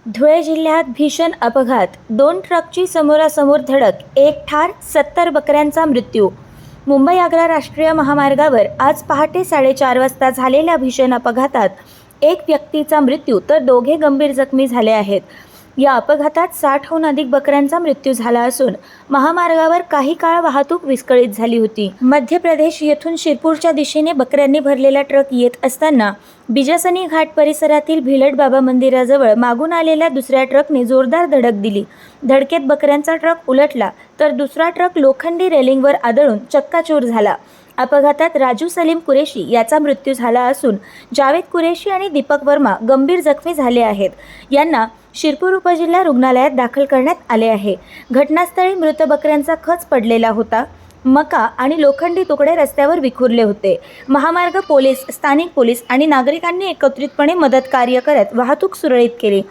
धुळे जिल्ह्यात भीषण अपघात, 2 ट्रकची समोरासमोर धडक, 1 ठार, 70 बकऱ्यांचा मृत्यू. मुंबई आग्रा राष्ट्रीय महामार्गावर आज पहाटे 4:30 वाजता झालेल्या भीषण अपघातात 1 व्यक्तीचा मृत्यू तर 2 गंभीर जखमी झाले आहेत. या अपघातात 60हून अधिक बकऱ्यांचा मृत्यू झाला असून महामार्गावर काही काळ वाहतूक विस्कळीत झाली होती. मध्य प्रदेश येथून शिरपूरच्या दिशेने बकऱ्यांनी भरलेला ट्रक येत असताना बिजासनी घाट परिसरातील भिलट बाबा मंदिराजवळ मागून आलेल्या दुसऱ्या ट्रकने जोरदार धडक दिली. धडकेत बकऱ्यांचा ट्रक उलटला तर दुसरा ट्रक लोखंडी रेलिंगवर आदळून चक्काचूर झाला. अपघातात राजू सलीम कुरेशी याचा मृत्यू झाला असून जावेद कुरेशी आणि दीपक वर्मा गंभीर जखमी झाले आहेत. यांना शिरपूर उपजिल्हा रुग्णालयात दाखल करण्यात आले आहे. घटनास्थळी मृत बकऱ्यांचा खच पडलेला होता. मका आणि लोखंडी तुकडे रस्त्यावर विखुरले होते. महामार्ग पोलीस, स्थानिक पोलीस आणि नागरिकांनी एकत्रितपणे मदत कार्य करत वाहतूक सुरळीत केली.